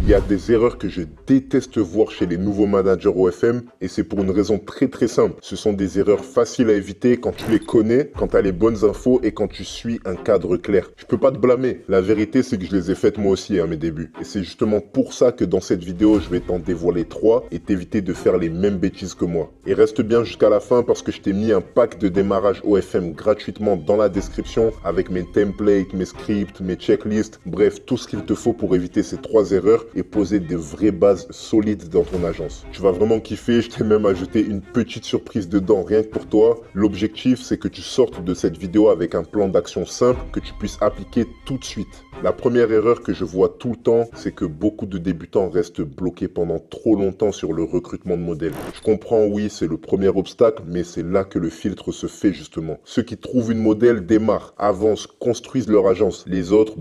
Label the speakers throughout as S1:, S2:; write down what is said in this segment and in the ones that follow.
S1: Il y a des erreurs que je déteste voir chez les nouveaux managers OFM et c'est pour une raison très très simple. Ce sont des erreurs faciles à éviter quand tu les connais, quand tu as les bonnes infos et quand tu suis un cadre clair. Je peux pas te blâmer. La vérité, c'est que je les ai faites moi aussi à mes débuts. Et c'est justement pour ça que dans cette vidéo, je vais t'en dévoiler 3 et t'éviter de faire les mêmes bêtises que moi. Et reste bien jusqu'à la fin parce que je t'ai mis un pack de démarrage OFM gratuitement dans la description avec mes templates, mes scripts, mes checklists, bref, tout ce qu'il te faut pour éviter ces 3 erreurs et poser des vraies bases solides dans ton agence. Tu vas vraiment kiffer, je t'ai même ajouté une petite surprise dedans rien que pour toi. L'objectif, c'est que tu sortes de cette vidéo avec un plan d'action simple que tu puisses appliquer tout de suite. La première erreur que je vois tout le temps, c'est que beaucoup de débutants restent bloqués pendant trop longtemps sur le recrutement de modèles. Je comprends, oui, c'est le premier obstacle, mais c'est là que le filtre se fait justement. Ceux qui trouvent une modèle démarrent, avancent, construisent leur agence. Les autres,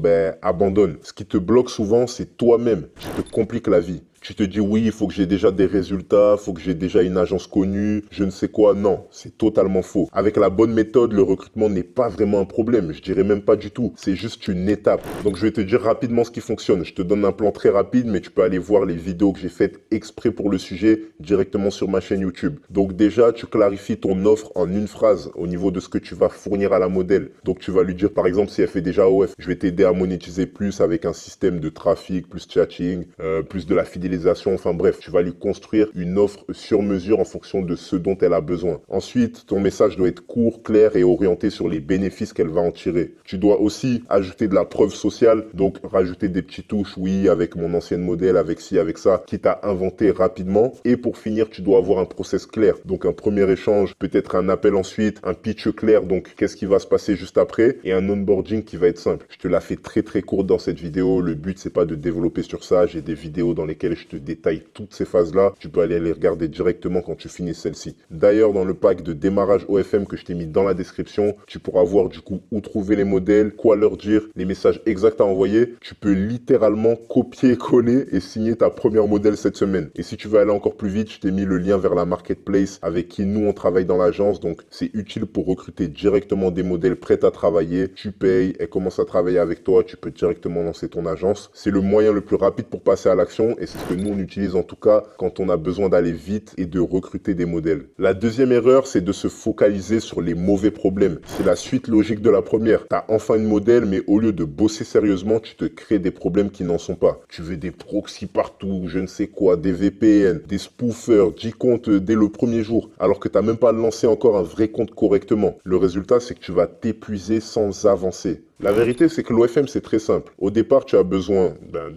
S1: abandonnent. Ce qui te bloque souvent, c'est toi-même. Tu te compliques la vie. Tu te dis oui, il faut que j'ai déjà des résultats, il faut que j'ai déjà une agence connue, je ne sais quoi. Non, c'est totalement faux. Avec la bonne méthode, le recrutement n'est pas vraiment un problème. Je dirais même pas du tout. C'est juste une étape. Donc je vais te dire rapidement ce qui fonctionne. Je te donne un plan très rapide, mais tu peux aller voir les vidéos que j'ai faites exprès pour le sujet directement sur ma chaîne YouTube. Donc déjà, tu clarifies ton offre en une phrase au niveau de ce que tu vas fournir à la modèle. Donc tu vas lui dire par exemple si elle fait déjà OF, je vais t'aider à monétiser plus avec un système de trafic, plus chatting, plus de la fidélisation. Enfin bref, tu vas lui construire une offre sur mesure en fonction de ce dont elle a besoin. Ensuite, ton message doit être court, clair et orienté sur les bénéfices qu'elle va en tirer. Tu dois aussi ajouter de la preuve sociale, donc rajouter des petites touches, oui, avec mon ancienne modèle, avec ci, avec ça, quitte à inventer rapidement. Et pour finir, tu dois avoir un process clair. Donc un premier échange, peut-être un appel ensuite, un pitch clair, donc qu'est-ce qui va se passer juste après, et un onboarding qui va être simple. Je te la fais très très courte dans cette vidéo. Le but, c'est pas de développer sur ça. J'ai des vidéos dans lesquelles je te détaille toutes ces phases-là. Tu peux aller les regarder directement quand tu finis celle-ci. D'ailleurs, dans le pack de démarrage OFM que je t'ai mis dans la description, tu pourras voir du coup où trouver les modèles, quoi leur dire, les messages exacts à envoyer. Tu peux littéralement copier-coller et signer ta première modèle cette semaine. Et si tu veux aller encore plus vite, je t'ai mis le lien vers la marketplace avec qui nous on travaille dans l'agence. Donc c'est utile pour recruter directement des modèles prêts à travailler. Tu payes, elle commence à travailler avec toi, tu peux directement lancer ton agence. C'est le moyen le plus rapide pour passer à l'action et c'est ce que nous on utilise en tout cas quand on a besoin d'aller vite et de recruter des modèles. La deuxième erreur, c'est de se focaliser sur les mauvais problèmes. C'est la suite logique de la première. T'as enfin une modèle, mais au lieu de bosser sérieusement, tu te crées des problèmes qui n'en sont pas. Tu veux des proxys partout, je ne sais quoi, des VPN, des spoofers, 10 comptes dès le premier jour, alors que t'as même pas lancé encore un vrai compte correctement. Le résultat, c'est que tu vas t'épuiser sans avancer. La vérité, c'est que l'OFM, c'est très simple. Au départ, tu as besoin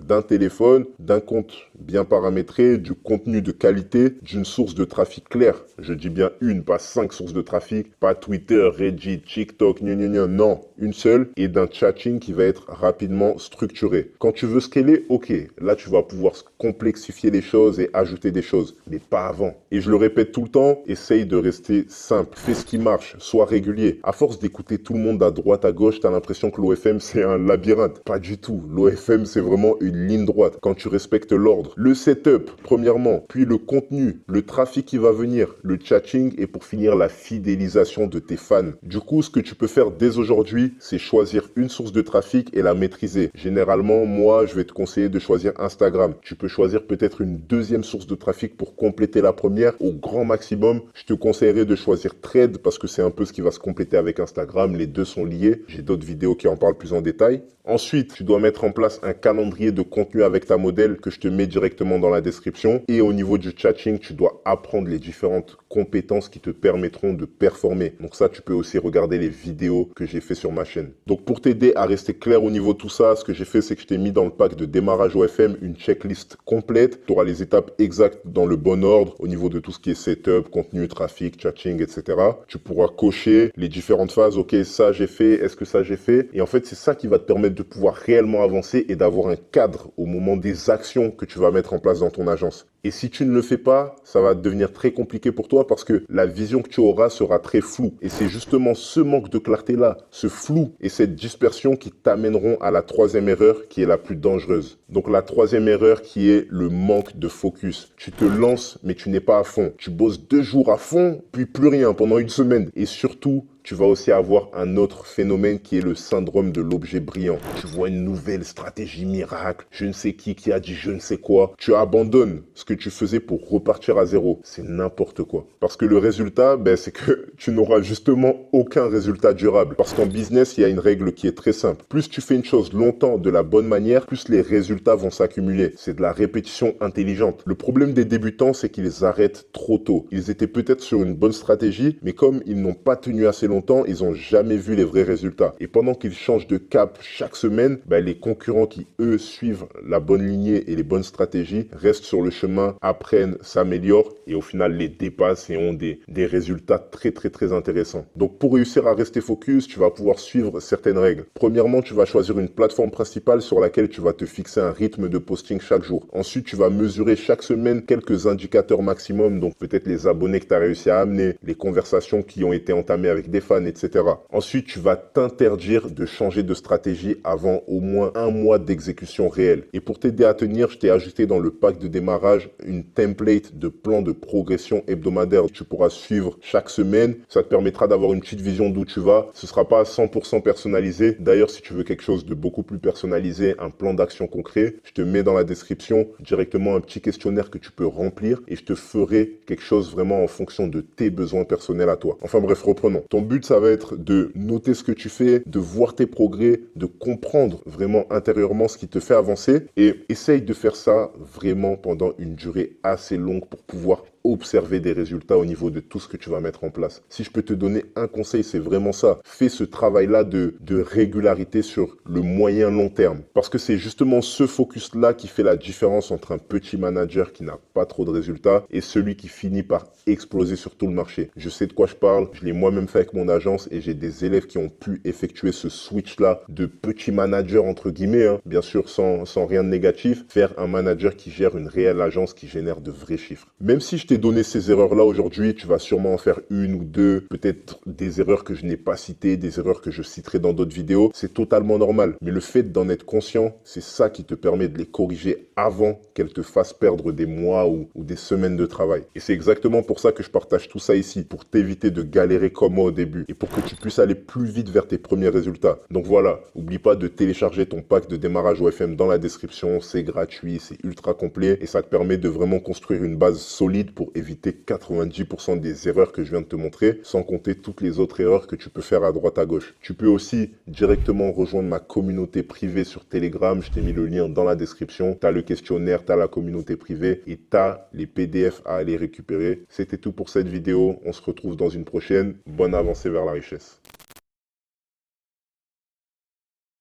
S1: d'un téléphone, d'un compte bien paramétré, du contenu de qualité, d'une source de trafic claire. Je dis bien une, pas 5 sources de trafic, pas Twitter, Reddit, TikTok, non, une seule, et d'un chatting qui va être rapidement structuré. Quand tu veux scaler, ok, là tu vas pouvoir complexifier les choses et ajouter des choses, mais pas avant. Et je le répète tout le temps, essaye de rester simple, fais ce qui marche, sois régulier. À force d'écouter tout le monde à droite, à gauche, t'as l'impression que l'OFM c'est un labyrinthe. Pas du tout. L'OFM c'est vraiment une ligne droite. Quand tu respectes l'ordre, le setup premièrement, puis le contenu, le trafic qui va venir, le chatting et pour finir la fidélisation de tes fans. Du coup, ce que tu peux faire dès aujourd'hui, c'est choisir une source de trafic et la maîtriser. Généralement, moi, je vais te conseiller de choisir Instagram. Tu peux choisir peut-être une deuxième source de trafic pour compléter la première. Au grand maximum, je te conseillerais de choisir Thread parce que c'est un peu ce qui va se compléter avec Instagram. Les deux sont liés. J'ai d'autres vidéos qui en parlent plus en détail. Ensuite, tu dois mettre en place un calendrier de contenu avec ta modèle que je te mets directement dans la description. Et au niveau du chatting, tu dois apprendre les différentes compétences qui te permettront de performer. Donc ça, tu peux aussi regarder les vidéos que j'ai fait sur ma chaîne. Donc pour t'aider à rester clair au niveau de tout ça, ce que j'ai fait, c'est que je t'ai mis dans le pack de démarrage OFM une checklist complète. Tu auras les étapes exactes dans le bon ordre au niveau de tout ce qui est setup, contenu, trafic, chatting, etc. Tu pourras cocher les différentes phases. Ok, ça j'ai fait, est-ce que ça j'ai fait? Et en fait, c'est ça qui va te permettre de pouvoir réellement avancer et d'avoir un cadre au moment des actions que tu vas mettre en place dans ton agence. Et si tu ne le fais pas, ça va devenir très compliqué pour toi parce que la vision que tu auras sera très floue. Et c'est justement ce manque de clarté-là, ce flou et cette dispersion qui t'amèneront à la troisième erreur qui est la plus dangereuse. Donc la troisième erreur qui est le manque de focus. Tu te lances mais tu n'es pas à fond. Tu bosses 2 jours à fond, puis plus rien pendant une semaine. Et surtout, tu vas aussi avoir un autre phénomène qui est le syndrome de l'objet brillant. Tu vois une nouvelle stratégie miracle, je ne sais qui a dit je ne sais quoi. Tu abandonnes ce que tu faisais pour repartir à zéro. C'est n'importe quoi. Parce que le résultat, c'est que tu n'auras justement aucun résultat durable. Parce qu'en business, il y a une règle qui est très simple. Plus tu fais une chose longtemps de la bonne manière, plus les résultats vont s'accumuler. C'est de la répétition intelligente. Le problème des débutants, c'est qu'ils arrêtent trop tôt. Ils étaient peut-être sur une bonne stratégie, mais comme ils n'ont pas tenu assez longtemps, ils n'ont jamais vu les vrais résultats. Et pendant qu'ils changent de cap chaque semaine, les concurrents qui, eux, suivent la bonne lignée et les bonnes stratégies, restent sur le chemin, apprennent, s'améliorent et au final les dépassent et ont des résultats très très très intéressants. Donc pour réussir à rester focus, tu vas pouvoir suivre certaines règles. Premièrement, tu vas choisir une plateforme principale sur laquelle tu vas te fixer un rythme de posting chaque jour. Ensuite, tu vas mesurer chaque semaine quelques indicateurs maximum, donc peut-être les abonnés que tu as réussi à amener, les conversations qui ont été entamées avec des fans, etc. Ensuite, tu vas t'interdire de changer de stratégie avant au moins un mois d'exécution réelle. Et pour t'aider à tenir, je t'ai ajouté dans le pack de démarrage une template de plan de progression hebdomadaire. Tu pourras suivre chaque semaine. Ça te permettra d'avoir une petite vision d'où tu vas. Ce sera pas 100% personnalisé. D'ailleurs, si tu veux quelque chose de beaucoup plus personnalisé, un plan d'action concret, je te mets dans la description directement un petit questionnaire que tu peux remplir et je te ferai quelque chose vraiment en fonction de tes besoins personnels à toi. Enfin bref, reprenons. Ton but, ça va être de noter ce que tu fais, de voir tes progrès, de comprendre vraiment intérieurement ce qui te fait avancer et essaye de faire ça vraiment pendant une durée assez longue pour pouvoir observer des résultats au niveau de tout ce que tu vas mettre en place. Si je peux te donner un conseil, c'est vraiment ça. Fais ce travail-là de régularité sur le moyen long terme. Parce que c'est justement ce focus-là qui fait la différence entre un petit manager qui n'a pas trop de résultats et celui qui finit par exploser sur tout le marché. Je sais de quoi je parle, je l'ai moi-même fait avec mon agence et j'ai des élèves qui ont pu effectuer ce switch-là de petit manager entre guillemets, bien sûr sans rien de négatif, vers un manager qui gère une réelle agence qui génère de vrais chiffres. Même si je t'ai donné ces erreurs-là aujourd'hui, tu vas sûrement en faire une ou deux, peut-être des erreurs que je n'ai pas citées, des erreurs que je citerai dans d'autres vidéos. C'est totalement normal. Mais le fait d'en être conscient, c'est ça qui te permet de les corriger avant qu'elles te fassent perdre des mois ou des semaines de travail. Et c'est exactement pour ça que je partage tout ça ici, pour t'éviter de galérer comme moi au début et pour que tu puisses aller plus vite vers tes premiers résultats. Donc voilà, n'oublie pas de télécharger ton pack de démarrage OFM dans la description. C'est gratuit, c'est ultra complet et ça te permet de vraiment construire une base solide pour éviter 90% des erreurs que je viens de te montrer, sans compter toutes les autres erreurs que tu peux faire à droite à gauche. Tu peux aussi directement rejoindre ma communauté privée sur Telegram. Je t'ai mis le lien dans la description. Tu as le questionnaire, tu as la communauté privée et tu as les PDF à aller récupérer. C'était tout pour cette vidéo. On se retrouve dans une prochaine. Bonne avancée vers la richesse.